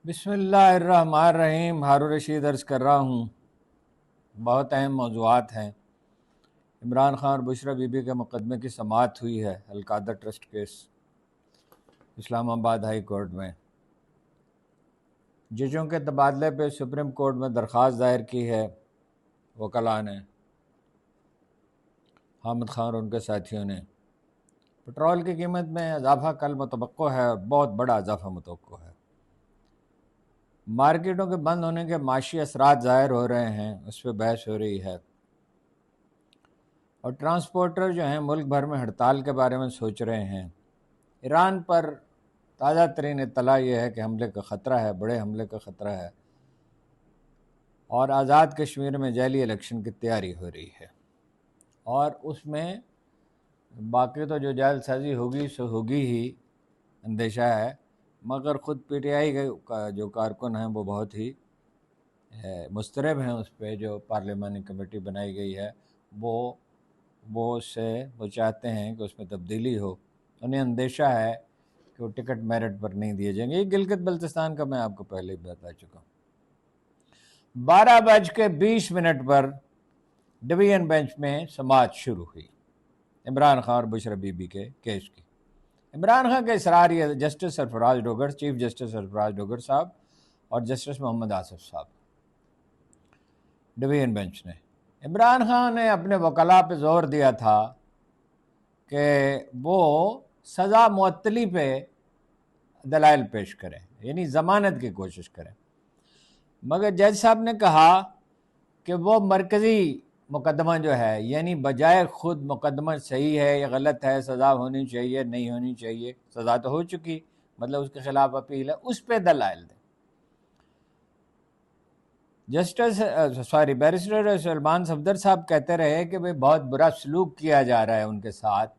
بسم اللہ الرحمن الرحیم۔ ہارون رشید عرض کر رہا ہوں، بہت اہم موضوعات ہیں۔ عمران خان اور بشریٰ بی بی کے مقدمے کی سماعت ہوئی ہے القادہ ٹرسٹ کیس اسلام آباد ہائی کورٹ میں۔ ججوں کے تبادلے پہ سپریم کورٹ میں درخواست دائر کی ہے وکلاء نے، حامد خان اور ان کے ساتھیوں نے۔ پٹرول کی قیمت میں اضافہ کل متوقع ہے اور بہت بڑا اضافہ متوقع ہے۔ مارکیٹوں کے بند ہونے کے معاشی اثرات ظاہر ہو رہے ہیں، اس پہ بحث ہو رہی ہے۔ اور ٹرانسپورٹر جو ہیں ملک بھر میں ہڑتال کے بارے میں سوچ رہے ہیں۔ ایران پر تازہ ترین اطلاع یہ ہے کہ حملے کا خطرہ ہے، بڑے حملے کا خطرہ ہے، اور آزاد کشمیر میں ذیلی الیکشن کی تیاری ہو رہی ہے، اور اس میں باقی تو جو جعل سازی ہوگی سو ہوگی ہی، اندیشہ ہے، مگر خود پی ٹی آئی کا جو کارکن ہیں وہ بہت ہی مضطرب ہیں اس پہ جو پارلیمانی کمیٹی بنائی گئی ہے، وہ چاہتے ہیں کہ اس میں تبدیلی ہو۔ انہیں اندیشہ ہے کہ وہ ٹکٹ میرٹ پر نہیں دیے جائیں گے۔ یہ گلگت بلتستان کا میں آپ کو پہلے ہی بتا چکا ہوں۔ 12:20 پر ڈویژن بینچ میں سماعت شروع ہوئی عمران خان اور بشریٰ بی بی کے کیس کی۔ عمران خان کا اصرار یہ جسٹس سرفراز ڈوگر، چیف جسٹس سرفراز ڈوگر صاحب اور جسٹس محمد آصف صاحب، ڈویژن بینچ نے، عمران خان نے اپنے وکلاء پہ زور دیا تھا کہ وہ سزا معطلی پہ دلائل پیش کریں، یعنی ضمانت کی کوشش کریں، مگر جج صاحب نے کہا کہ وہ مرکزی مقدمہ جو ہے، یعنی بجائے خود مقدمہ صحیح ہے یا غلط ہے، سزا ہونی چاہیے نہیں ہونی چاہیے، سزا تو ہو چکی، مطلب اس کے خلاف اپیل ہے، اس پہ دلائل دیں۔ بیرسٹر سلمان صفدر صاحب کہتے رہے کہ بہت برا سلوک کیا جا رہا ہے ان کے ساتھ،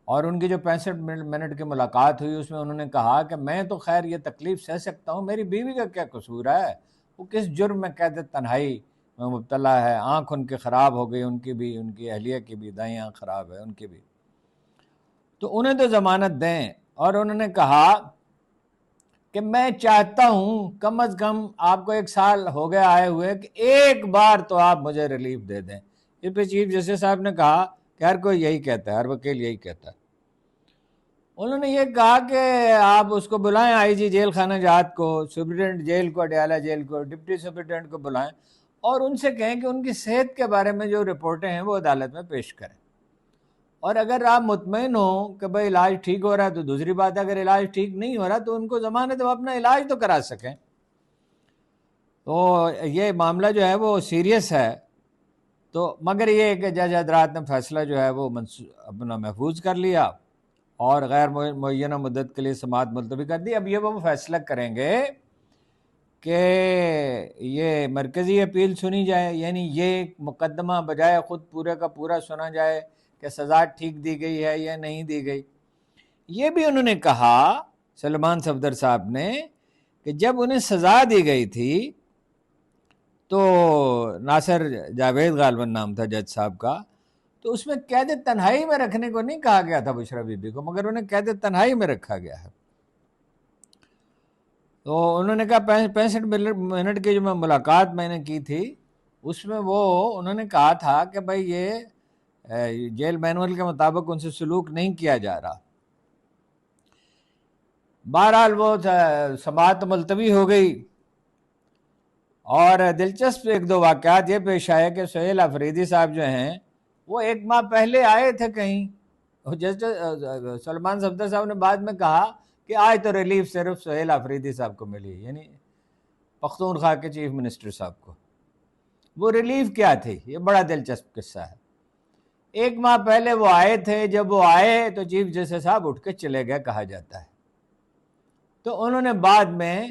اور ان کی جو 65 منٹ کی ملاقات ہوئی اس میں انہوں نے کہا کہ میں تو خیر یہ تکلیف سہ سکتا ہوں، میری بیوی کا کیا قصور ہے، وہ کس جرم میں قید تنہائی میں مبتلا ہے، آنکھ ان کی خراب ہو گئی، ان کی بھی، ان کی اہلیہ کی بھی دائیں آنکھ خراب ہے، ان کی بھی، تو انہیں تو ضمانت دیں۔ اور انہوں نے کہا کہ میں چاہتا ہوں کم از کم آپ کو 1 سال ہو گیا آئے ہوئے کہ ایک بار تو آپ مجھے ریلیف دے دیں۔ اس پہ چیف جسٹس صاحب نے کہا کہ ہر کوئی یہی کہتا ہے، ہر وکیل یہی کہتا ہے۔ انہوں نے یہ کہا کہ آپ اس کو بلائیں، آئی جی جیل خانہ جات کو، سپرنٹینڈنٹ جیل کو، اڈیالہ جیل کو، ڈپٹی سپرنٹینڈنٹ کو بلائیں اور ان سے کہیں کہ ان کی صحت کے بارے میں جو رپورٹیں ہیں وہ عدالت میں پیش کریں، اور اگر آپ مطمئن ہوں کہ بھائی علاج ٹھیک ہو رہا ہے تو دوسری بات ہے، اگر علاج ٹھیک نہیں ہو رہا تو ان کو ضمانت وہ اپنا علاج تو کرا سکیں۔ تو یہ معاملہ جو ہے وہ سیریس ہے، تو مگر یہ کہ جج حضرات نے فیصلہ جو ہے وہ اپنا محفوظ کر لیا اور غیر معینہ مدت کے لیے سماعت ملتوی کر دی۔ اب یہ وہ فیصلہ کریں گے کہ یہ مرکزی اپیل سنی جائے، یعنی یہ مقدمہ بجائے خود پورے کا پورا سنا جائے کہ سزا ٹھیک دی گئی ہے یا نہیں دی گئی۔ یہ بھی انہوں نے کہا سلمان صفدر صاحب نے کہ جب انہیں سزا دی گئی تھی تو ناصر جاوید غالباً نام تھا جج صاحب کا، تو اس میں قید تنہائی میں رکھنے کو نہیں کہا گیا تھا بشریٰ بی بی کو، مگر انہیں قید تنہائی میں رکھا گیا ہے۔ تو انہوں نے کہا 65 منٹ کی جو میں ملاقات میں نے کی تھی اس میں وہ انہوں نے کہا تھا کہ بھائی یہ جیل مینول کے مطابق ان سے سلوک نہیں کیا جا رہا۔ بہرحال وہ سماعت ملتوی ہو گئی، اور دلچسپ 1-2 واقعات یہ پیش آئے کہ سہیل آفریدی صاحب جو ہیں وہ 1 ماہ پہلے آئے تھے کہیں، جسٹس سلمان صفدر صاحب نے بعد میں کہا کہ آج تو ریلیف صرف سہیل آفریدی صاحب کو ملی، یعنی پختونخوا کے چیف منسٹر صاحب کو۔ وہ ریلیف کیا تھی؟ یہ بڑا دلچسپ قصہ ہے۔ 1 ماہ پہلے وہ آئے تھے، جب وہ آئے تو چیف جسٹس صاحب اٹھ کے چلے گئے کہا جاتا ہے، تو انہوں نے بعد میں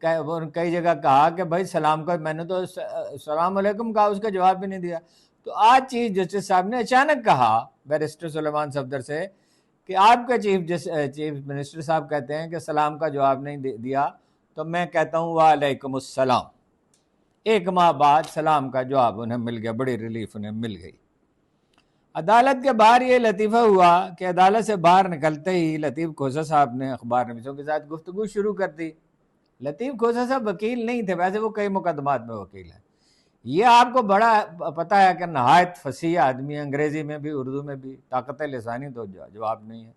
کئی جگہ کہا کہ بھائی سلام کا، میں نے تو السلام علیکم کہا، اس کا جواب بھی نہیں دیا۔ تو آج چیف جسٹس صاحب نے اچانک کہا بیرسٹر سلیمان صفدر سے کہ آپ کا چیف منسٹر صاحب کہتے ہیں کہ سلام کا جواب نہیں دیا، تو میں کہتا ہوں وعلیکم السلام۔ 1 ماہ بعد سلام کا جواب انہیں مل گیا، بڑی ریلیف انہیں مل گئی۔ عدالت کے باہر یہ لطیفہ ہوا کہ عدالت سے باہر نکلتے ہی لطیف کھوسہ صاحب نے اخبار نویسوں کے ساتھ گفتگو شروع کر دی. لطیف کھوسہ صاحب وکیل نہیں تھے، ویسے وہ کئی مقدمات میں وکیل ہیں. یہ آپ کو بڑا پتہ ہے کہ نہایت فصیح آدمی ہے، انگریزی میں بھی اردو میں بھی، طاقت لسانی تو جواب نہیں ہے.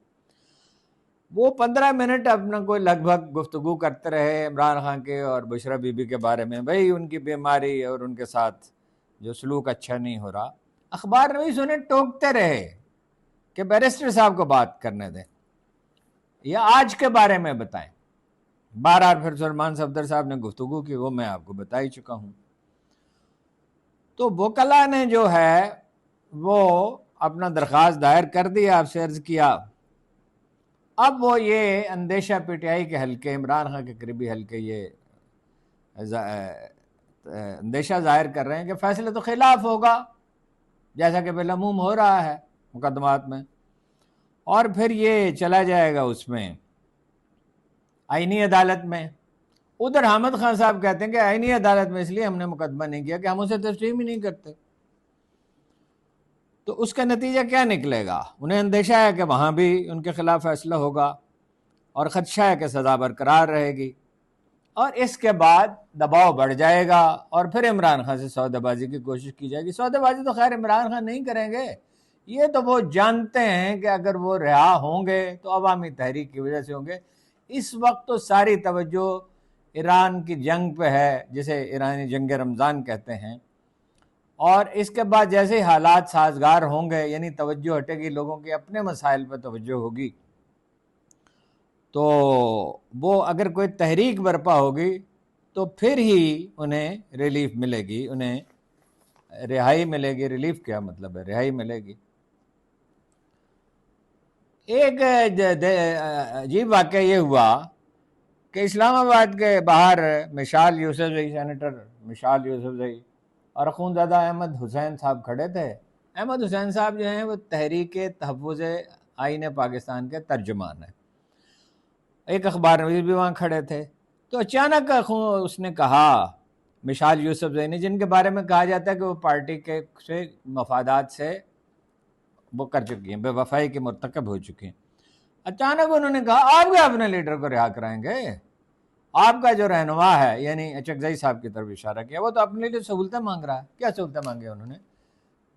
وہ 15 منٹ اپنا کوئی لگ بھگ گفتگو کرتے رہے عمران خان کے اور بشرا بی بی کے بارے میں، بھئی ان کی بیماری اور ان کے ساتھ جو سلوک اچھا نہیں ہو رہا. اخبار نویس انہیں ٹوکتے رہے کہ بیرسٹر صاحب کو بات کرنے دیں یا آج کے بارے میں بتائیں. بار پھر سلمان صفدر صاحب نے گفتگو کی، وہ میں آپ کو بتا ہی چکا ہوں. تو وکلا نے جو ہے وہ اپنا درخواست دائر کر دی، آپ سے عرض کیا. اب وہ یہ اندیشہ پی ٹی آئی کے حلقے، عمران خان کے قریبی حلقے، یہ اندیشہ ظاہر کر رہے ہیں کہ فیصلے تو خلاف ہوگا، جیسا کہ بالعموم ہو رہا ہے مقدمات میں، اور پھر یہ چلا جائے گا اس میں آئینی عدالت میں. ادھر حامد خان صاحب کہتے ہیں کہ آئینی عدالت میں اس لیے ہم نے مقدمہ نہیں کیا کہ ہم اسے تسلیم ہی نہیں کرتے. تو اس کا نتیجہ کیا نکلے گا؟ انہیں اندیشہ ہے کہ وہاں بھی ان کے خلاف فیصلہ ہوگا اور خدشہ ہے کہ سزا برقرار رہے گی، اور اس کے بعد دباؤ بڑھ جائے گا اور پھر عمران خان سے سودے بازی کی کوشش کی جائے گی. سودے بازی تو خیر عمران خان نہیں کریں گے، یہ تو وہ جانتے ہیں کہ اگر وہ رہا ہوں گے تو عوامی تحریک کی وجہ سے ہوں گے. اس وقت تو ساری توجہ ایران کی جنگ پہ ہے، جسے ایرانی جنگ رمضان کہتے ہیں، اور اس کے بعد جیسے حالات سازگار ہوں گے، یعنی توجہ ہٹے گی، لوگوں کے اپنے مسائل پہ توجہ ہوگی، تو وہ اگر کوئی تحریک برپا ہوگی تو پھر ہی انہیں ریلیف ملے گی، انہیں رہائی ملے گی. ریلیف کیا مطلب ہے؟ رہائی ملے گی. ایک عجیب واقعہ یہ ہوا کہ اسلام آباد کے باہر مشال یوسفزئی، سینیٹر مشال یوسفزئی اور اخونزادہ احمد حسین صاحب کھڑے تھے. احمد حسین صاحب جو ہیں وہ تحریک تحفظ آئین پاکستان کے ترجمان ہیں. ایک اخبار نویس بھی وہاں کھڑے تھے. تو اچانک اس نے کہا، مشال یوسفزئی نے، جن کے بارے میں کہا جاتا ہے کہ وہ پارٹی کے سے مفادات سے وہ کر چکی ہیں، بے وفائی کے مرتکب ہو چکی ہیں، اچانک انہوں نے کہا آپ کیا اپنے لیڈر کو رہا کرائیں گے؟ آپ کا جو رہنما ہے، یعنی اچکزئی صاحب کی طرف اشارہ کیا، وہ تو اپنے لیے سہولتیں مانگ رہا ہے. کیا سہولتیں مانگی انہوں نے؟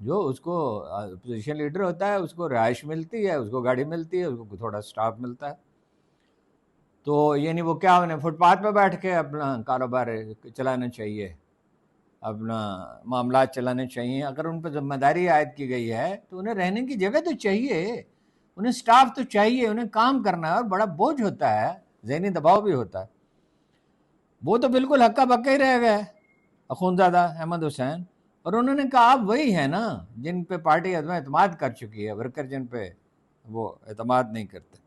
جو اس کو اپوزیشن لیڈر ہوتا ہے اس کو رہائش ملتی ہے، اس کو گاڑی ملتی ہے، اس کو تھوڑا سٹاف ملتا ہے. تو یعنی وہ کیا انہیں فٹ پاتھ پہ بیٹھ کے اپنا کاروبار چلانا چاہیے، اپنا معاملات چلانے چاہیے؟ اگر ان پہ ذمہ داری عائد کی گئی ہے تو انہیں رہنے کی جگہ تو چاہیے، انہیں سٹاف تو چاہیے، انہیں کام کرنا ہے، اور بڑا بوجھ ہوتا ہے، ذہنی دباؤ بھی ہوتا ہے. وہ تو بالکل ہکا بکا ہی رہ گئے اخونزادہ احمد حسین، اور انہوں نے کہا آپ وہی ہیں نا جن پہ پارٹی عدم اعتماد کر چکی ہے، ورکر جن پہ وہ اعتماد نہیں کرتے.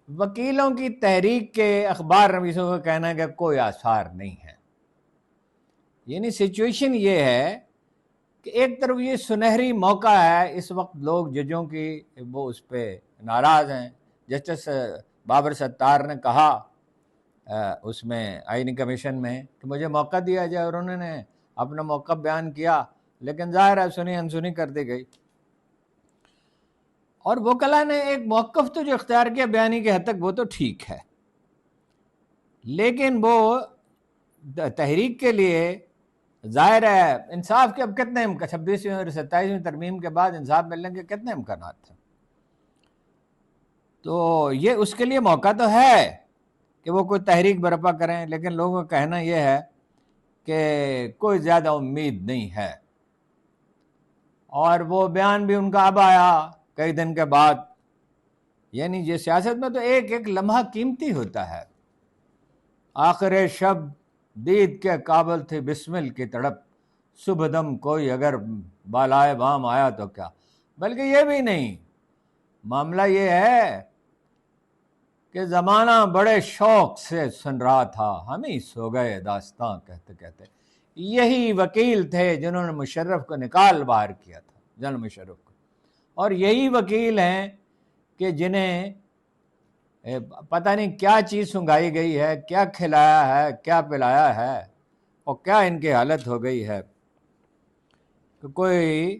وکیلوں کی تحریک کے اخبار نویسوں کا کہنا ہے کہ کوئی آثار نہیں ہے. یعنی سچویشن یہ ہے کہ ایک طرف یہ سنہری موقع ہے، اس وقت لوگ ججوں کی وہ اس پہ ناراض ہیں. جسٹس بابر ستار نے کہا اس میں آئینی کمیشن میں کہ مجھے موقع دیا جائے، اور انہوں نے اپنا موقع بیان کیا، لیکن ظاہر ہے سنی انسنی کر دی گئی. اور وکلا نے ایک موقف تو جو اختیار کیا بیانی کے حد تک وہ تو ٹھیک ہے، لیکن وہ تحریک کے لیے ظاہر ہے انصاف کے اب کتنے 26ویں اور 27ویں ترمیم کے بعد انصاف ملنے کے کتنے امکانات تھے. تو یہ اس کے لیے موقع تو ہے کہ وہ کوئی تحریک برپا کریں، لیکن لوگوں کا کہنا یہ ہے کہ کوئی زیادہ امید نہیں ہے. اور وہ بیان بھی ان کا اب آیا کئی دن کے بعد. یعنی یہ سیاست میں تو ایک ایک لمحہ قیمتی ہوتا ہے. آخر شب دید کے قابل تھی بسمل کی تڑپ، صبح دم کوئی اگر بالائے بام آیا تو کیا. بلکہ یہ بھی نہیں، معاملہ یہ ہے کہ زمانہ بڑے شوق سے سن رہا تھا، ہم ہی سو گئے داستاں کہتے کہتے. یہی وکیل تھے جنہوں نے مشرف کو نکال باہر کیا تھا، جنرل مشرف کو، اور یہی وکیل ہیں کہ جنہیں پتہ نہیں کیا چیز سنگائی گئی ہے، کیا کھلایا ہے، کیا پلایا ہے، اور کیا ان کی حالت ہو گئی ہے کہ کوئی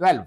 12,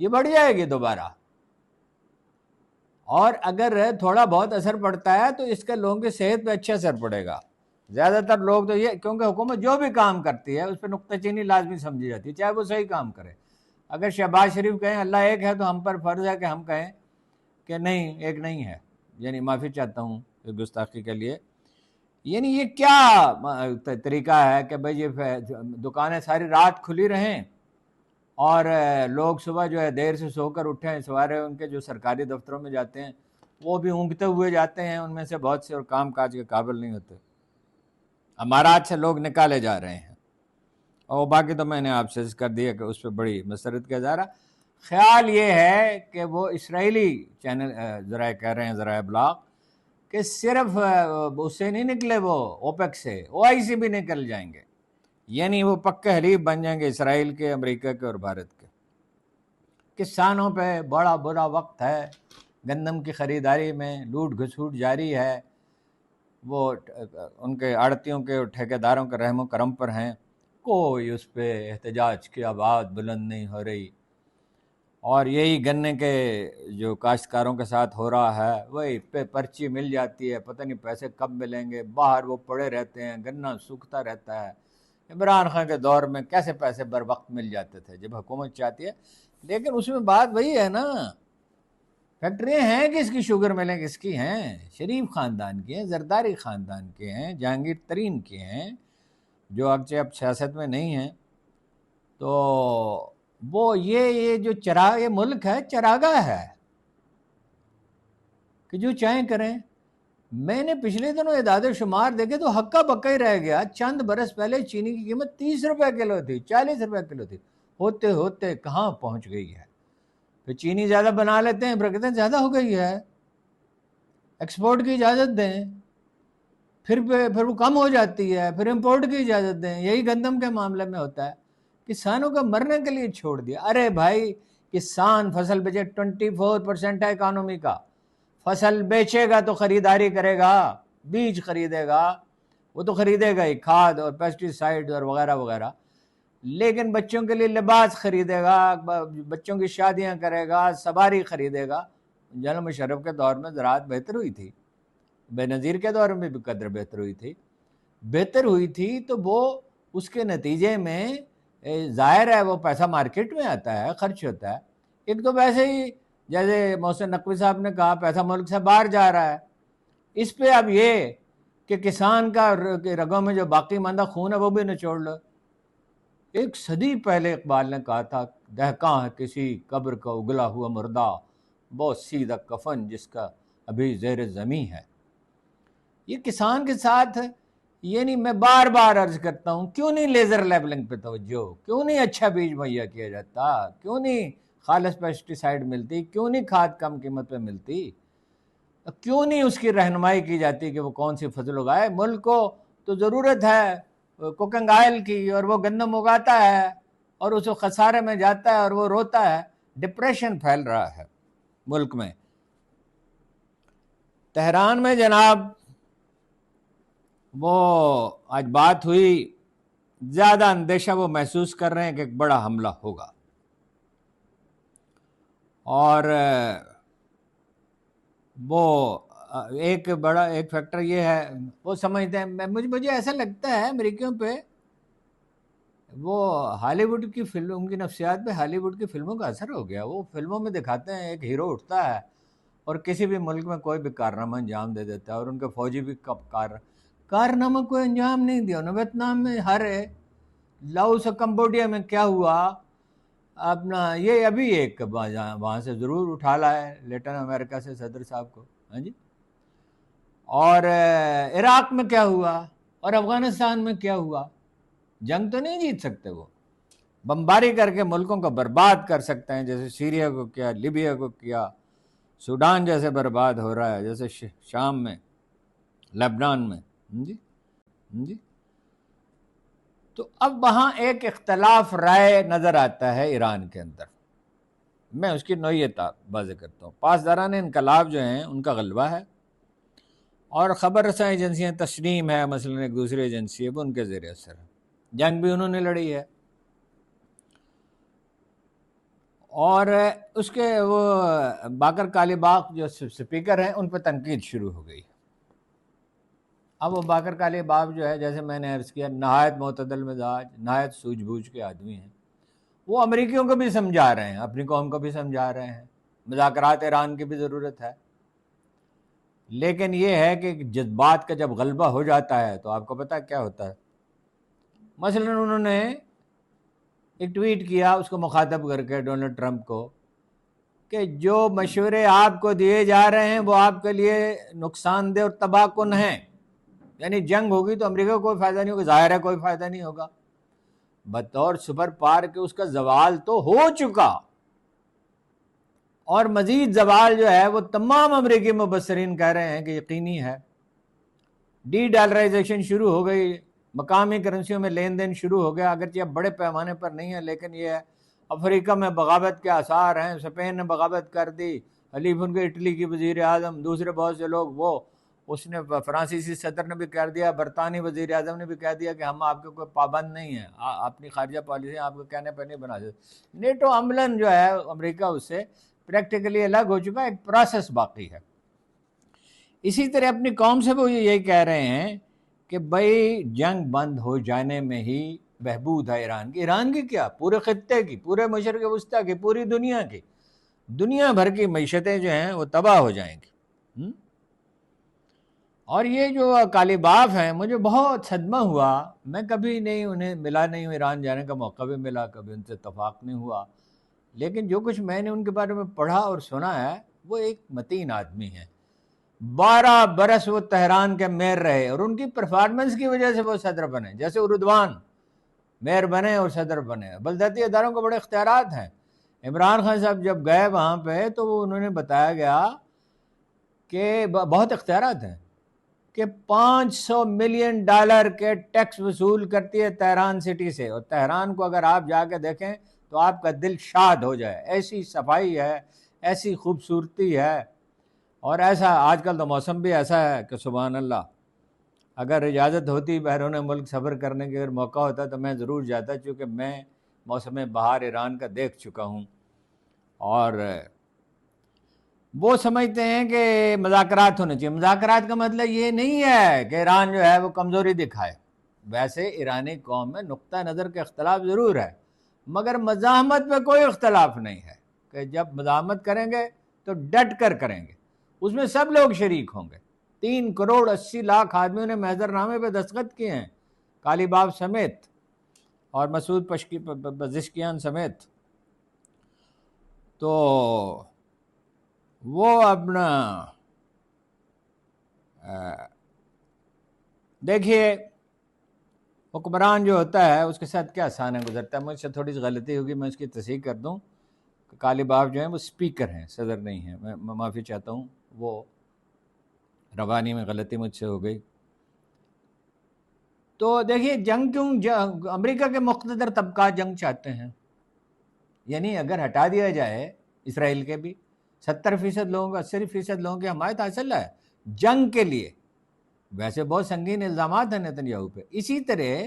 یہ بڑھ جائے گی دوبارہ، اور اگر تھوڑا بہت اثر پڑتا ہے تو اس کا لوگوں کی صحت پہ اچھا اثر پڑے گا۔ زیادہ تر لوگ تو یہ، کیونکہ حکومت جو بھی کام کرتی ہے اس پہ نکتہ چینی لازمی سمجھی جاتی ہے، چاہے وہ صحیح کام کرے۔ اگر شہباز شریف کہیں اللہ ایک ہے تو ہم پر فرض ہے کہ ہم کہیں کہ نہیں، ایک نہیں ہے، یعنی معافی چاہتا ہوں اس گستاخی کے لیے۔ یعنی یہ کیا طریقہ ہے کہ بھئی یہ دکانیں ساری رات کھلی رہیں اور لوگ صبح جو ہے دیر سے سو کر اٹھیں، سوارے ان کے جو سرکاری دفتروں میں جاتے ہیں وہ بھی اونگتے ہوئے جاتے ہیں، ان میں سے بہت سے اور کام کاج کے قابل نہیں ہوتے، امارات سے لوگ نکالے جا رہے ہیں۔ اور باقی تو میں نے آپ سے عرض کر دیا کہ اس پہ بڑی مسرت کا اظہار۔ خیال یہ ہے کہ وہ اسرائیلی چینل ذرائع کہہ رہے ہیں، ذرائع ابلاغ، کہ صرف اس سے نہیں نکلے، وہ اوپیک سے OIC بھی نکل جائیں گے، یعنی وہ پکے حلیف بن جائیں گے اسرائیل کے، امریکہ کے اور بھارت کے۔ کسانوں پہ بڑا برا وقت ہے، گندم کی خریداری میں لوٹ گھسوٹ جاری ہے، وہ ان کے آڑتیوں کے اور ٹھیکیداروں کے رحم و کرم پر ہیں، کوئی اس پہ احتجاج کی آواز بلند نہیں ہو رہی، اور یہی گنے کے جو کاشتکاروں کے ساتھ ہو رہا ہے، وہی پہ پرچی مل جاتی ہے، پتہ نہیں پیسے کب ملیں گے، باہر وہ پڑے رہتے ہیں، گنا سوکھتا رہتا ہے۔ عمران خان کے دور میں کیسے پیسے بر وقت مل جاتے تھے جب حکومت چاہتی ہے، لیکن اس میں بات وہی ہے نا، فیکٹریاں ہیں کس کی، شوگر ملیں کس کی ہیں؟ شریف خاندان کی ہیں، زرداری خاندان کے ہیں، جہانگیر ترین کے ہیں، جو اگرچہ اب سیاست میں نہیں ہیں۔ تو وہ یہ جو یہ ملک ہے چراگاہ ہے کہ جو چاہیں کریں۔ میں نے پچھلے دنوں اعداد و شمار دیکھے تو ہکا بکا ہی رہ گیا، چند برس پہلے چینی کی قیمت 30 روپے کلو تھی، 40 روپے کلو تھی، ہوتے ہوتے کہاں پہنچ گئی ہے؟ پھر چینی زیادہ بنا لیتے ہیں، پھر کہتے ہیں زیادہ ہو گئی ہے، ایکسپورٹ کی اجازت دیں، پھر وہ کم ہو جاتی ہے، پھر امپورٹ کی اجازت دیں۔ یہی گندم کے معاملے میں ہوتا ہے، کسانوں کا مرنے کے لیے چھوڑ دیا۔ ارے بھائی، کسان فصل بیچے، 24% ہے اکانومی کا، فصل بیچے گا تو خریداری کرے گا، بیج خریدے گا، وہ تو خریدے گا ہی، کھاد اور پیسٹی سائیڈ اور وغیرہ وغیرہ، لیکن بچوں کے لیے لباس خریدے گا، بچوں کی شادیاں کرے گا، سواری خریدے گا۔ جنرل مشرف کے دور میں زراعت بہتر ہوئی تھی، بے نظیر کے دور میں بھی قدر بہتر ہوئی تھی، تو وہ اس کے نتیجے میں ظاہر ہے وہ پیسہ مارکیٹ میں آتا ہے، خرچ ہوتا ہے۔ ایک تو ویسے ہی جیسے محسن نقوی صاحب نے کہا، پیسہ ملک سے باہر جا رہا ہے، اس پہ اب یہ کہ کسان کا رگوں میں جو باقی ماندہ خون ہے وہ بھی نچوڑ لو۔ ایک صدی پہلے اقبال نے کہا تھا، دہکاں ہے کسی قبر کا اگلا ہوا مردہ، بہت سیدھا کفن جس کا ابھی زیر زمین ہے۔ یہ کسان کے ساتھ، یعنی میں بار بار عرض کرتا ہوں، کیوں نہیں لیزر لیبلنگ پہ توجہ، کیوں نہیں اچھا بیج مہیا کیا جاتا، کیوں نہیں خالص پیسٹی سائیڈ ملتی، کیوں نہیں کھاد کم قیمت پہ ملتی، کیوں نہیں اس کی رہنمائی کی جاتی کہ وہ کون سی فصل اگائے؟ ملک کو تو ضرورت ہے کوکنگ آئل کی، اور وہ گندم اگاتا ہے اور اس کو خسارے میں جاتا ہے اور وہ روتا ہے، ڈپریشن پھیل رہا ہے ملک میں۔ تہران میں جناب وہ آج بات ہوئی، زیادہ اندیشہ وہ محسوس کر رہے ہیں کہ ایک بڑا حملہ ہوگا، اور وہ ایک فیکٹر یہ ہے، وہ سمجھتے ہیں، مجھے ایسا لگتا ہے امریکیوں پہ وہ ہالی ووڈ کی فلم کی نفسیات پہ ہالی ووڈ کی فلموں کا اثر ہو گیا۔ وہ فلموں میں دکھاتے ہیں ایک ہیرو اٹھتا ہے اور کسی بھی ملک میں کوئی بھی کارنامہ انجام دے دیتا ہے، اور ان کے فوجی بھی کارنامہ کوئی انجام نہیں دیا۔ انہوں ویتنام میں ہارے، لاؤس اور کمبوڈیا میں کیا ہوا، اپنا یہ ابھی ایک وہاں سے ضرور اٹھا لائے لیٹن امریکہ سے صدر صاحب کو، ہاں جی، اور عراق میں کیا ہوا اور افغانستان میں کیا ہوا۔ جنگ تو نہیں جیت سکتے، وہ بمباری کر کے ملکوں کو برباد کر سکتے ہیں، جیسے سیریا کو کیا، لیبیا کو کیا، سوڈان جیسے برباد ہو رہا ہے، جیسے شام میں، لبنان میں، جی۔ تو اب وہاں ایک اختلاف رائے نظر آتا ہے ایران کے اندر، میں اس کی نوعیت واضح کرتا ہوں۔ پاسداران انقلاب جو ہیں ان کا غلبہ ہے، اور خبر رساں ایجنسیاں تسنیم ہے مثلا، ایک دوسری ایجنسی ہے، وہ ان کے زیر اثر ہے، جنگ بھی انہوں نے لڑی ہے، اور اس کے وہ باقر کالیباف جو سپیکر ہیں ان پہ تنقید شروع ہو گئی. اب وہ باقر کالیباف جو ہے، جیسے میں نے عرض کیا، نہایت معتدل مزاج، نہایت سوجھ بوجھ کے آدمی ہیں. وہ امریکیوں کو بھی سمجھا رہے ہیں، اپنی قوم کو بھی سمجھا رہے ہیں، مذاکرات ایران کی بھی ضرورت ہے. لیکن یہ ہے کہ جذبات کا جب غلبہ ہو جاتا ہے تو آپ کو پتہ کیا ہوتا ہے. مثلا انہوں نے ایک ٹویٹ کیا اس کو مخاطب کر کے ڈونلڈ ٹرمپ کو، کہ جو مشورے آپ کو دیے جا رہے ہیں وہ آپ کے لیے نقصان دہ اور تباہ کن ہیں. یعنی جنگ ہوگی تو امریکہ کو کوئی فائدہ نہیں ہوگا، ظاہر ہے کوئی فائدہ نہیں ہوگا. بطور سپر پاور کے اس کا زوال تو ہو چکا، اور مزید زوال جو ہے وہ تمام امریکی مبصرین کہہ رہے ہیں کہ یقینی ہے. ڈی ڈالرائزیشن شروع ہو گئی، مقامی کرنسیوں میں لین دین شروع ہو گیا، اگرچہ اب بڑے پیمانے پر نہیں ہے، لیکن یہ ہے. افریقہ میں بغاوت کے آثار ہیں، اسپین نے بغاوت کر دی، حلیف ان کے اٹلی کی وزیر اعظم، دوسرے بہت سے لوگ، وہ اس نے فرانسیسی صدر نے بھی کہہ دیا، برطانوی وزیر اعظم نے بھی کہہ دیا کہ ہم آپ کے کوئی پابند نہیں ہیں، اپنی خارجہ پالیسی آپ کے کہنے پہ نہیں بنا سکتے. نیٹو عملاً جو ہے امریکہ اس سے پریکٹیکلی الگ ہو چکا، ایک پروسیس باقی ہے. اسی طرح اپنی قوم سے وہ یہی کہہ رہے ہیں کہ بھائی جنگ بند ہو جانے میں ہی بہبود ہے ایران کی. ایران کی کیا، پورے خطے کی، پورے مشرق وسطیٰ کی، پوری دنیا کی، دنیا بھر کی معیشتیں جو ہیں وہ تباہ ہو جائیں گی. اور یہ جو کالیباف ہیں، مجھے بہت صدمہ ہوا. میں کبھی نہیں انہیں ملا نہیں ہوں، ایران جانے کا موقع بھی ملا، کبھی ان سے اتفاق نہیں ہوا، لیکن جو کچھ میں نے ان کے بارے میں پڑھا اور سنا ہے، وہ ایک متین آدمی ہیں. 12 برس وہ تہران کے میئر رہے، اور ان کی پرفارمنس کی وجہ سے وہ صدر بنے. جیسے اردوان میئر بنے اور صدر بنے. بلدیاتی اداروں کو بڑے اختیارات ہیں. عمران خان صاحب جب گئے وہاں پہ تو وہ انہوں نے بتایا گیا کہ بہت اختیارات ہیں، کہ $500 ملین کے ٹیکس وصول کرتی ہے تہران سٹی سے. اور تہران کو اگر آپ جا کے دیکھیں تو آپ کا دل شاد ہو جائے، ایسی صفائی ہے، ایسی خوبصورتی ہے. اور ایسا آج کل تو موسم بھی ایسا ہے کہ سبحان اللہ، اگر اجازت ہوتی بیرون ملک سفر کرنے کے اگر موقع ہوتا تو میں ضرور جاتا، چونکہ میں موسم بہار ایران کا دیکھ چکا ہوں. اور وہ سمجھتے ہیں کہ مذاکرات ہونے چاہیے. مذاکرات کا مطلب یہ نہیں ہے کہ ایران جو ہے وہ کمزوری دکھائے. ویسے ایرانی قوم میں نقطہ نظر کا اختلاف ضرور ہے، مگر مزاحمت پہ کوئی اختلاف نہیں ہے، کہ جب مزاحمت کریں گے تو ڈٹ کر کریں گے، اس میں سب لوگ شریک ہوں گے. 3.80 کروڑ آدمیوں نے محضر نامے پہ دستخط کیے ہیں، کالیباف سمیت اور مسعود پزشکیان سمیت. تو وہ اپنا دیکھیے حکمران جو ہوتا ہے اس کے ساتھ کیا آسان گزرتا ہے. مجھ سے تھوڑی سی غلطی ہوگی، میں اس کی تصحیح کر دوں کہ کالیباف جو ہیں وہ سپیکر ہیں، صدر نہیں ہیں. میں معافی چاہتا ہوں، وہ روانی میں غلطی مجھ سے ہو گئی. تو دیکھیے جنگ کیوں، امریکہ کے مقتدر طبقات جنگ چاہتے ہیں. یعنی اگر ہٹا دیا جائے اسرائیل کے بھی 70% لوگوں کو، 80% لوگوں کی حمایت حاصل ہے جنگ کے لیے. ویسے بہت سنگین الزامات ہیں نیتن یاہو پہ. اسی طرح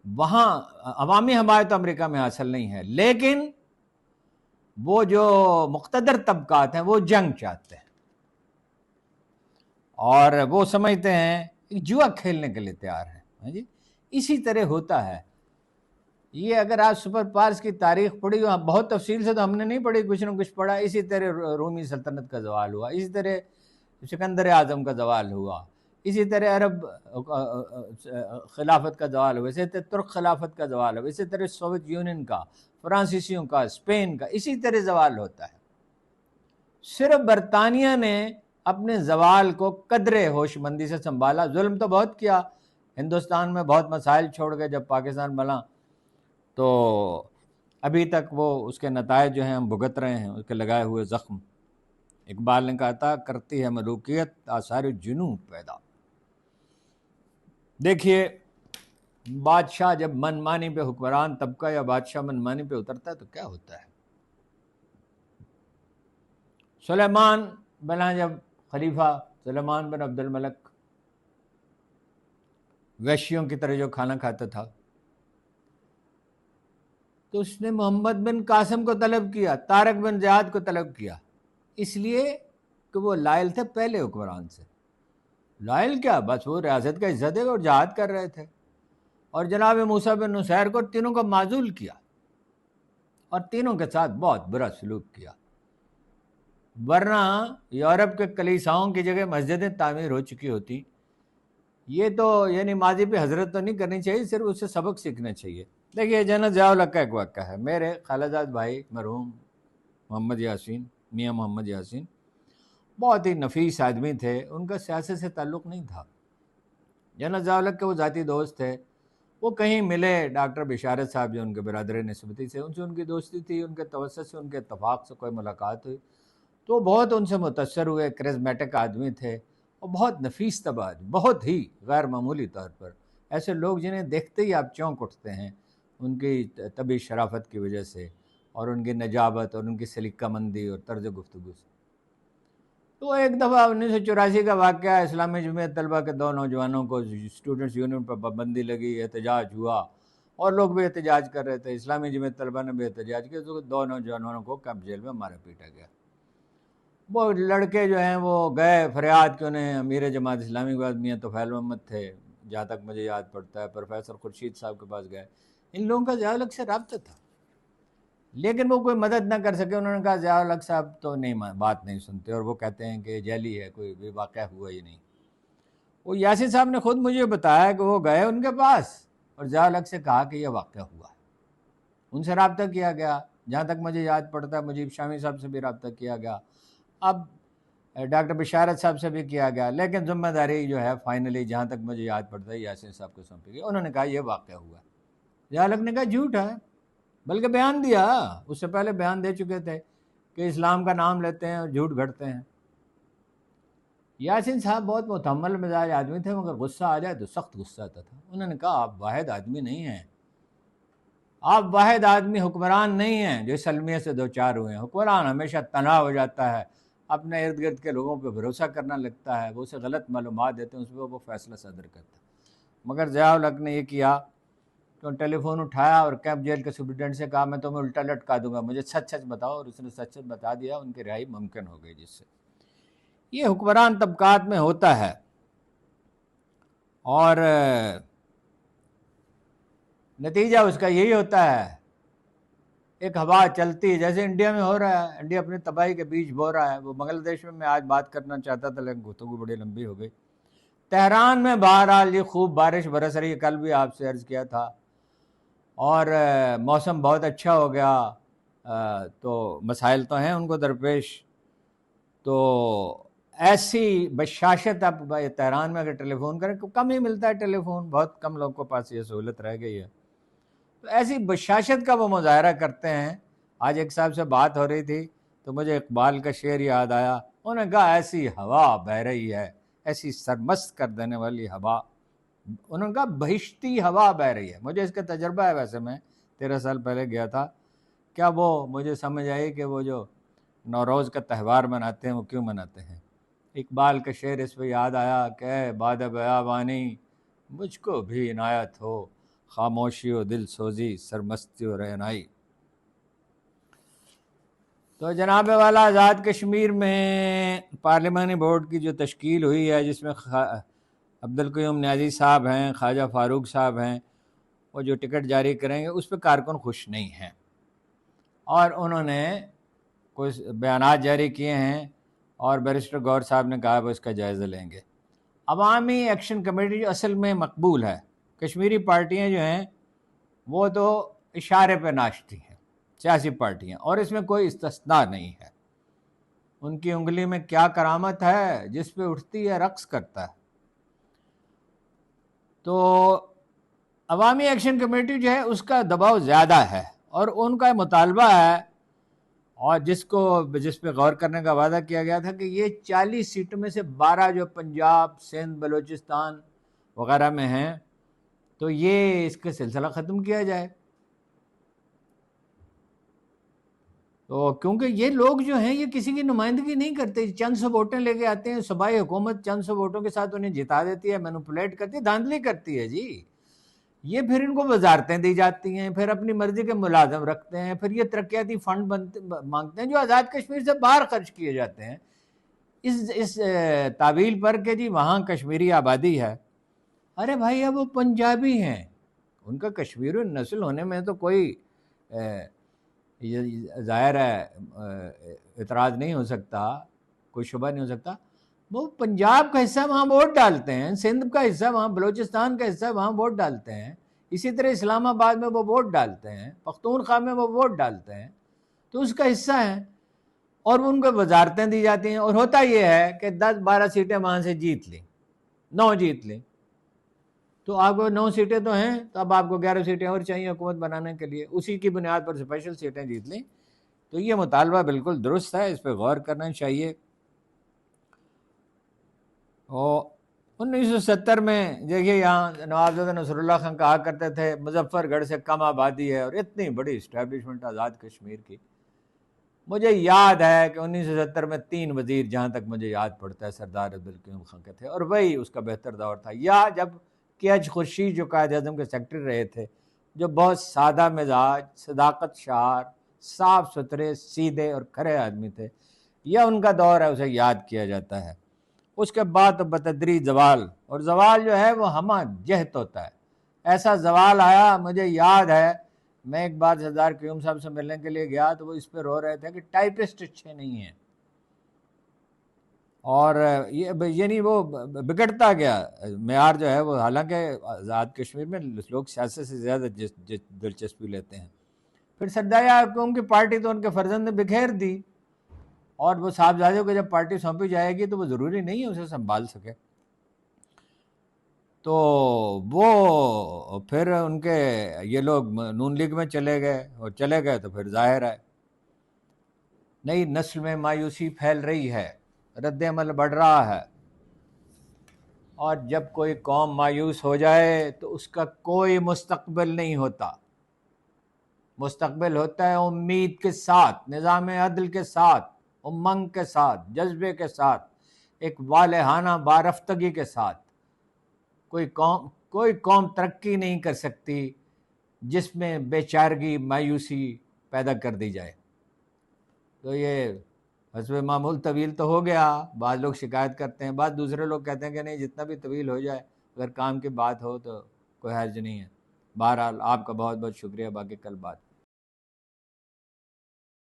وہاں عوامی حمایت امریکہ میں حاصل نہیں ہے، لیکن وہ جو مقتدر طبقات ہیں وہ جنگ چاہتے ہیں، اور وہ سمجھتے ہیں جوا کھیلنے کے لیے تیار ہیں. جی اسی طرح ہوتا ہے یہ. اگر آپ سپر پاورز کی تاریخ پڑھی ہو، بہت تفصیل سے تو ہم نے نہیں پڑھی، کچھ نہ کچھ پڑھا. اسی طرح رومی سلطنت کا زوال ہوا، اسی طرح سکندر اعظم کا زوال ہوا، اسی طرح عرب خلافت کا زوال ہوا، اسی طرح ترک خلافت کا زوال ہوا، اسی طرح سوویت یونین کا، فرانسیسیوں کا، اسپین کا، اسی طرح زوال ہوتا ہے. صرف برطانیہ نے اپنے زوال کو قدرے ہوش مندی سے سنبھالا. ظلم تو بہت کیا، ہندوستان میں بہت مسائل چھوڑ گئے. جب پاکستان بنا تو ابھی تک وہ اس کے نتائج جو ہیں ہم بھگت رہے ہیں، اس کے لگائے ہوئے زخم. اقبال نے کہا تھا کرتی ہے ملوکیت آثار جنوں پیدا. دیکھیے بادشاہ جب من مانی پہ، حکمران طبقہ یا بادشاہ من مانی پہ اترتا ہے تو کیا ہوتا ہے. سلیمان بنا جب خلیفہ، سلیمان بن عبد الملک ویشیوں کی طرح جو کھانا کھاتا تھا، تو اس نے محمد بن قاسم کو طلب کیا، طارق بن زیاد کو طلب کیا، اس لیے کہ وہ لائل تھے پہلے حکمران سے۔ لائل کیا، بس وہ ریاست کا عزت ہے اور جہاد کر رہے تھے، اور جناب موسیٰ بن نصیر کو تینوں کو معزول کیا اور تینوں کے ساتھ بہت برا سلوک کیا، ورنہ یورپ کے کلیساؤں کی جگہ مسجدیں تعمیر ہو چکی ہوتی۔ یہ تو یعنی ماضی پہ حضرت تو نہیں کرنی چاہیے، صرف اس سے سبق سیکھنا چاہیے۔ دیکھیے جنرل ضیاء الحق کا ایک واقعہ ہے، میرے خالہ زاد بھائی مرحوم محمد یاسین، میاں محمد یاسین بہت ہی نفیس آدمی تھے، ان کا سیاست سے تعلق نہیں تھا، جنرل ضیاء الحق کے وہ ذاتی دوست تھے۔ وہ کہیں ملے ڈاکٹر بشارت صاحب جو ان کے برادر نسبتی سے، ان سے ان کی دوستی تھی، ان کے توسط سے، ان کے اتفاق سے کوئی ملاقات ہوئی تو بہت ان سے متاثر ہوئے۔ کرزمیٹک آدمی تھے اور بہت نفیس طبع، بہت ہی غیر معمولی طور پر، ایسے لوگ جنہیں دیکھتے ہی آپ چونک اٹھتے ہیں ان کی طبعی شرافت کی وجہ سے اور ان کی نجابت اور ان کی سلیقہ مندی اور طرز گفتگو سے۔ تو ایک دفعہ 1984 کا واقعہ، اسلامی جمعیت طلبہ کے 2 نوجوانوں کو اسٹوڈنٹس یونین پر پابندی لگی، احتجاج ہوا اور لوگ بھی احتجاج کر رہے تھے، اسلامی جمعیت طلبہ نے بھی احتجاج کیا، تو 2 نوجوانوں کو کیمپ جیل میں مارا پیٹا گیا۔ وہ لڑکے جو ہیں وہ گئے فریاد کہ انہیں امیر جماعت اسلامی کے بعد میاں طفیل محمد تھے، جہاں تک مجھے یاد پڑتا ہے، پروفیسر خورشید صاحب کے پاس گئے، ان لوگوں کا ضیاء الحق سے رابطہ تھا لیکن وہ کوئی مدد نہ کر سکے۔ انہوں نے کہا ضیاء الحق صاحب تو نہیں بات نہیں سنتے، اور وہ کہتے ہیں کہ جعلی ہے، کوئی بھی واقعہ ہوا ہی نہیں۔ وہ یاسین صاحب نے خود مجھے بتایا کہ وہ گئے ان کے پاس اور ضیاء الحق سے کہا کہ یہ واقعہ ہوا ہے، ان سے رابطہ کیا گیا، جہاں تک مجھے یاد پڑتا ہے مجیب شامی صاحب سے بھی رابطہ کیا گیا، اب ڈاکٹر بشارت صاحب سے بھی کیا گیا، لیکن ذمہ داری جو ہے فائنلی جہاں تک مجھے یاد پڑتا ہے یاسین صاحب کو سونپی گئی۔ انہوں نے کہا یہ واقعہ ہوا ہے، ضیاء الحق نے کہا جھوٹ ہے، بلکہ بیان دیا، اس سے پہلے بیان دے چکے تھے کہ اسلام کا نام لیتے ہیں اور جھوٹ گھڑتے ہیں۔ یاسین صاحب بہت متحمل مزاج آدمی تھے، مگر غصہ آ جائے تو سخت غصہ آتا تھا۔ انہوں نے کہا آپ واحد آدمی نہیں ہیں، آپ واحد آدمی حکمران نہیں ہیں جو اس المیہ سے دوچار ہوئے ہیں۔ حکمران ہمیشہ تنہا ہو جاتا ہے، اپنے ارد گرد کے لوگوں پہ بھروسہ کرنا لگتا ہے، وہ اسے غلط معلومات دیتے ہیں، اس پہ وہ فیصلہ صادر کرتا ہے۔ مگر ضیاء الحق نے یہ کیا تو ٹیلی فون اٹھایا اور کیمپ جیل کے سپرنٹینڈنٹ سے کہا میں تمہیں الٹا لٹکا دوں گا، مجھے سچ سچ بتاؤ، اور اس نے سچ سچ بتا دیا، ان کی رہائی ممکن ہو گئی۔ جس سے یہ حکمران طبقات میں ہوتا ہے، اور نتیجہ اس کا یہی ہوتا ہے، ایک ہوا چلتی ہے جیسے انڈیا میں ہو رہا ہے، انڈیا اپنی تباہی کے بیج بو رہا ہے۔ وہ بنگلہ دیش میں آج بات کرنا چاہتا تھا لیکن گفتگو بڑی لمبی ہو گئی۔ تہران میں بہرحال یہ خوب بارش برس رہی ہے، کل بھی آپ سے عرض کیا تھا، اور موسم بہت اچھا ہو گیا، تو مسائل تو ہیں ان کو درپیش، تو ایسی بشاشت اب تہران میں اگر ٹیلی فون کریں، کم ہی ملتا ہے ٹیلی فون، بہت کم لوگوں کے پاس یہ سہولت رہ گئی ہے، تو ایسی بشاشت کا وہ مظاہرہ کرتے ہیں۔ آج ایک صاحب سے بات ہو رہی تھی تو مجھے اقبال کا شعر یاد آیا، انہوں نے کہا ایسی ہوا بہ رہی ہے، ایسی سرمست کر دینے والی ہوا، انہوں نے کہا بہشتی ہوا بہ رہی ہے۔ مجھے اس کا تجربہ ہے، ویسے میں 13 سال پہلے گیا تھا، کیا وہ مجھے سمجھ آئی کہ وہ جو نوروز کا تہوار مناتے ہیں وہ کیوں مناتے ہیں۔ اقبال کا شعر اس پہ یاد آیا کہ اے باد بیابانی مجھ کو بھی عنایت ہو، خاموشی و دل سوزی سرمستی و رعنائی۔ تو جناب والا آزاد کشمیر میں پارلیمانی بورڈ کی جو تشکیل ہوئی ہے، جس میں عبدالقیوم نیازی صاحب ہیں، خواجہ فاروق صاحب ہیں، وہ جو ٹکٹ جاری کریں گے اس پہ کارکن خوش نہیں ہیں، اور انہوں نے کچھ بیانات جاری کیے ہیں، اور بیرسٹر گور صاحب نے کہا وہ اس کا جائزہ لیں گے۔ عوامی ایکشن کمیٹی جو اصل میں مقبول ہے، کشمیری پارٹیاں جو ہیں وہ تو اشارے پہ ناشتی ہیں، سیاسی پارٹیاں، اور اس میں کوئی استثناء نہیں ہے۔ ان کی انگلی میں کیا کرامت ہے، جس پہ اٹھتی ہے رقص کرتا ہے۔ تو عوامی ایکشن کمیٹی جو ہے اس کا دباؤ زیادہ ہے، اور ان کا مطالبہ ہے، اور جس پہ غور کرنے کا وعدہ کیا گیا تھا، کہ یہ 40 سیٹوں میں سے 12 جو پنجاب، سندھ، بلوچستان وغیرہ میں ہیں، تو یہ اس کا سلسلہ ختم کیا جائے۔ تو کیونکہ یہ لوگ جو ہیں یہ کسی کی نمائندگی نہیں کرتے، چند سو ووٹیں لے کے آتے ہیں، صوبائی حکومت چند سو ووٹوں کے ساتھ انہیں جتا دیتی ہے، مینوپولیٹ کرتی ہے، دھاندلی کرتی ہے جی۔ یہ پھر ان کو وزارتیں دی جاتی ہیں، پھر اپنی مرضی کے ملازم رکھتے ہیں، پھر یہ ترقیاتی فنڈ مانگتے ہیں جو آزاد کشمیر سے باہر خرچ کیے جاتے ہیں اس تعویل پر کہ جی وہاں کشمیری آبادی ہے۔ ارے بھائی اب وہ پنجابی ہیں، ان کا کشمیری نسل ہونے میں تو کوئی ظاہر ہے اعتراض نہیں ہو سکتا، کوئی شبہ نہیں ہو سکتا۔ وہ پنجاب کا حصہ وہاں ووٹ ڈالتے ہیں، سندھ کا حصہ وہاں، بلوچستان کا حصہ وہاں ووٹ ڈالتے ہیں، اسی طرح اسلام آباد میں وہ ووٹ ڈالتے ہیں، پختونخوا میں وہ ووٹ ڈالتے ہیں، تو اس کا حصہ ہیں، اور ان کو وزارتیں دی جاتی ہیں۔ اور ہوتا یہ ہے کہ 10-12 سیٹیں وہاں سے جیت لیں، 9 جیت لیں، تو آپ کو 9 سیٹیں تو ہیں، تو اب آپ کو 11 سیٹیں اور چاہیے حکومت بنانے کے لیے، اسی کی بنیاد پر اسپیشل سیٹیں جیت لیں۔ تو یہ مطالبہ بالکل درست ہے، اس پہ غور کرنا چاہیے۔ اور 1970 میں دیکھیے یہاں نواب زادہ نصر اللہ خان کہا کرتے تھے مظفر گڑھ سے کم آبادی ہے، اور اتنی بڑی اسٹیبلشمنٹ آزاد کشمیر کی۔ مجھے یاد ہے کہ 1970 میں 3 وزیر جہاں تک مجھے یاد پڑتا ہے سردار عبدالقیوم خان کے تھے، اور وہی اس کا بہتر دور تھا۔ یا جب کے ایچ خورشید جو قائد اعظم کے سیکرٹری رہے تھے، جو بہت سادہ مزاج، صداقت شعار، صاف ستھرے سیدھے اور کھرے آدمی تھے، یا ان کا دور ہے، اسے یاد کیا جاتا ہے۔ اس کے بعد تو بتدریج زوال، اور زوال جو ہے وہ ہمہ جہت ہوتا ہے۔ ایسا زوال آیا، مجھے یاد ہے میں ایک بار سردار قیوم صاحب سے ملنے کے لیے گیا تو وہ اس پہ رو رہے تھے کہ ٹائپسٹ اچھے نہیں ہیں، اور یعنی وہ بگڑتا گیا معیار جو ہے وہ، حالانکہ آزاد کشمیر میں لوگ سیاست سے زیادہ دلچسپی لیتے ہیں۔ پھر سردار یعقوب کی پارٹی تو ان کے فرزند نے بکھیر دی، اور وہ صاحبزادوں کو جب پارٹی سونپی جائے گی تو وہ ضروری نہیں ہے اسے سنبھال سکے، تو وہ پھر ان کے یہ لوگ نون لیگ میں چلے گئے، اور چلے گئے تو پھر ظاہر ہے نئی نسل میں مایوسی پھیل رہی ہے، رد عمل بڑھ رہا ہے، اور جب کوئی قوم مایوس ہو جائے تو اس کا کوئی مستقبل نہیں ہوتا۔ مستقبل ہوتا ہے امید کے ساتھ، نظام عدل کے ساتھ، امنگ کے ساتھ، جذبے کے ساتھ، ایک والہانہ بارفتگی کے ساتھ۔ کوئی قوم ترقی نہیں کر سکتی جس میں بے چارگی، مایوسی پیدا کر دی جائے۔ تو یہ حسب معمول طویل تو ہو گیا، بعض لوگ شکایت کرتے ہیں، بعض دوسرے لوگ کہتے ہیں کہ نہیں جتنا بھی طویل ہو جائے اگر کام کی بات ہو تو کوئی حرج نہیں ہے۔ بہرحال آپ کا بہت بہت شکریہ، باقی کل بات